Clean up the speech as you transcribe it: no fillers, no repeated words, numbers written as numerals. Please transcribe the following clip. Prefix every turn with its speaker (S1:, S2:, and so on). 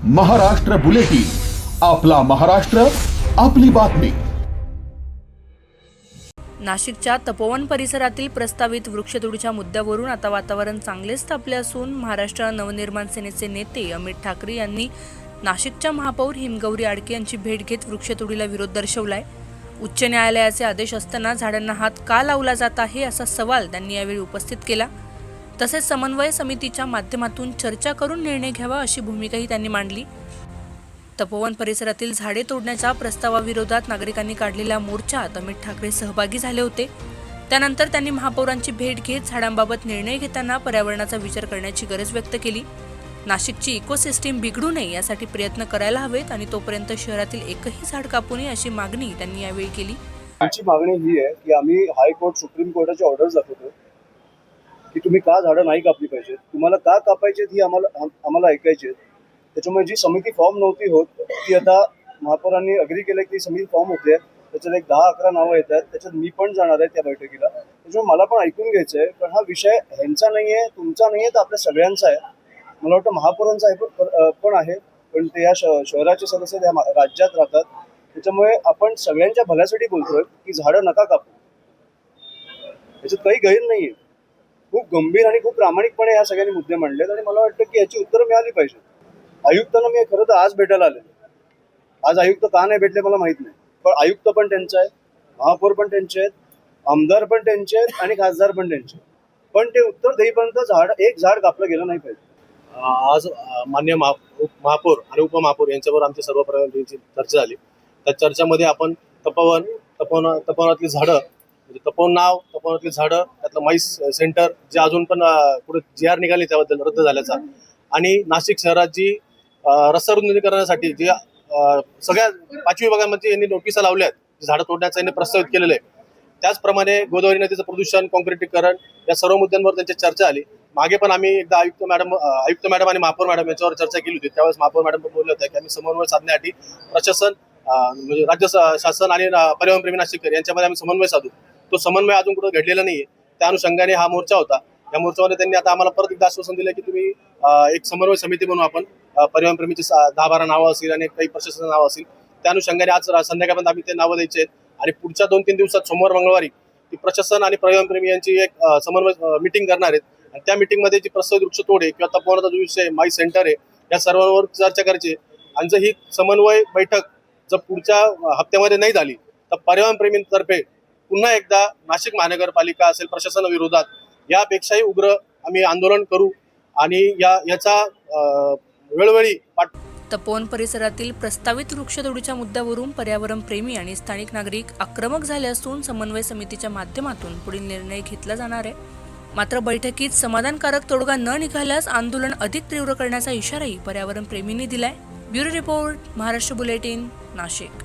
S1: Maharashtra bulletin, आपला महाराष्ट्र, आपली बातमी.
S2: नाशिकच्या तपोवन परिसरातील प्रस्तावित वृक्षतोडीच्या मुद्द्यावरून आता वातावरण चांगलेच तापले असून महाराष्ट्र नवनिर्माण सेनेचे नेते अमित ठाकरे यांनी नाशिकच्या महापौर हिमगौरी आडके यांची भेट घेत वृक्षतोडीला विरोध दर्शवलाय. उच्च न्यायालयाचे आदेश असताना झाडांना हात का लावला जात आहे असा सवाल त्यांनी यावेळी उपस्थित केला. तसेच समन्वय समितीच्या माध्यमातून चर्चा करून निर्णय घ्यावा अशी भूमिकाही त्यांनी मांडली. तपोवन परिसरातील झाडे तोडण्याच्या प्रस्तावाविरोधात नागरिकांनी काढलेल्या मोर्चात अमित ठाकरे सहभागी झाले होते. त्यानंतर त्यांनी महापौरांची भेट घेत झाडांबाबत निर्णय घेताना पर्यावरणाचा विचार करण्याची गरज व्यक्त केली. नाशिकची इकोसिस्टीम बिघडू नये यासाठी प्रयत्न करायला हवेत आणि तोपर्यंत शहरातील एकही झाड कापू नये अशी मागणी त्यांनी यावेळी केली.
S3: आमची मागणी ही आहे की आम्ही हायकोर्ट सुप्रीम कोर्टाचे ऑर्डर्स दाखवतो की तुम्ही का झाडं नाही कापली पाहिजेत, तुम्हाला का कापायचे ही आम्हाला ऐकायचे. त्याच्यामुळे जी समिती फॉर्म नव्हती होत ती आता महापौरांनी अग्री केलं की समिती फॉर्म होते. त्याच्यात एक 10-11 नावं येत आहेत. त्याच्यात मी पण जाणार आहे त्या बैठकीला. त्याच्यामुळे मला पण ऐकून घ्यायचं आहे, पण हा विषय ह्यांचा नाही आहे, तुमचा नाही आहे, तर आपल्या सगळ्यांचा आहे. मला वाटतं महापौरांचा आहे पण आहे, पण ते या शहराचे सदस्य त्या राज्यात राहतात. त्याच्यामुळे आपण सगळ्यांच्या भल्यासाठी बोलतोय की झाडं नका कापू. याच्यात काही गैर नाही आहे. खूप गंभीर आणि खूप प्रामाणिकपणे या सगळ्यांनी मुद्दे मांडलेत आणि मला वाटतं की याची उत्तरं मिळाली पाहिजेत. आयुक्तांना मी खरं तर आज भेटायला आले. आज आयुक्त का नाही भेटले मला माहित नाही, पण आयुक्त पण त्यांचे आहेत, महापौर पण त्यांचे आहेत, आमदार पण त्यांचे आहेत आणि खासदार पण त्यांचे. पण ते उत्तर देईपर्यंत एक झाड कापलं गेलं नाही पाहिजे.
S4: आज मान्य महापौर आणि उपमहापौर यांच्यावर आमची सर्व प्रकारची चर्चा झाली. त्या चर्चेमध्ये आपण तपोवनातली झाडं, म्हणजे तपोवन नाव, तपोवनातली झाडं, त्यातलं माईस सेंटर जे अजून पण पुढे GR निघाली त्याबद्दल रद्द झाल्याचा, आणि नाशिक शहरात जी रस्ता रुंदीकरणासाठी जे सगळ्या 5 विभागांमध्ये यांनी नोटिसा लावल्या आहेत, झाडं तोडण्याचं यांनी प्रस्तावित केलेलं आहे. त्याचप्रमाणे गोदावरी नदीचं प्रदूषण, कॉन्क्रिटीकरण या सर्व मुद्द्यांवर त्यांची चर्चा आली. मागे पण आम्ही एकदा आयुक्त मॅडम आणि महापौर मॅडम यांच्यावर चर्चा केली होती. त्यावेळेस महापौर मॅडम पण बोलले होते की आम्ही समन्वय साधण्यासाठी प्रशासन, म्हणजे राज्य शासन आणि पर्यावरणप्रेमी नाशिककर यांच्यामध्ये आम्ही समन्वय साधू. तो समन्वय अजून कुठं घडलेला नाहीये. त्या अनुषंगाने हा मोर्चा होता. या मोर्चामध्ये त्यांनी आता आम्हाला परत एकदा आश्वासन दिलं की तुम्ही एक समन्वय समिती बनवू, आपण पर्यावरणप्रेमीची 10-12 नावं असतील आणि काही प्रशासनाचं नावं असतील. त्या अनुषंगाने आज संध्याकाळपर्यंत आम्ही ते नावं द्यायचे आहेत आणि पुढच्या 2-3 दिवसात सोमवार मंगळवारी ती प्रशासन आणि पर्यावरणप्रेमी यांची एक समन्वय मिटिंग करणार आहेत. आणि त्या मिटिंगमध्ये जी प्रस्तावित वृक्षतोड आहे किंवा तपोवनाचा जो विषय माई सेंटर आहे या सर्वांवर चर्चा करायची. आणि जर ही समन्वय बैठक जर पुढच्या हप्त्यामध्ये नाही झाली तर पर्यावरणप्रेमींतर्फे पुन्हा एकदा नाशिक महानगरपालिका असेल प्रशासनाविरोधात यापेक्षाही उग्र आम्ही आंदोलन करू आणि याचा वेळोवेळी
S2: तपोवन परिसरातील प्रस्तावित वृक्षतोडीच्या मुद्द्यावरून पर्यावरण प्रेमी आणि स्थानिक नागरिक आक्रमक झाले असून समन्वय समितीच्या माध्यमातून पुढील निर्णय घेतला जाणार आहे. मात्र बैठकीत समाधानकारक तोडगा न निघाल्यास आंदोलन अधिक तीव्र करण्याचा इशाराही पर्यावरण प्रेमींनी दिलाय. Bureau report, Maharashtra bulletin, Nashik.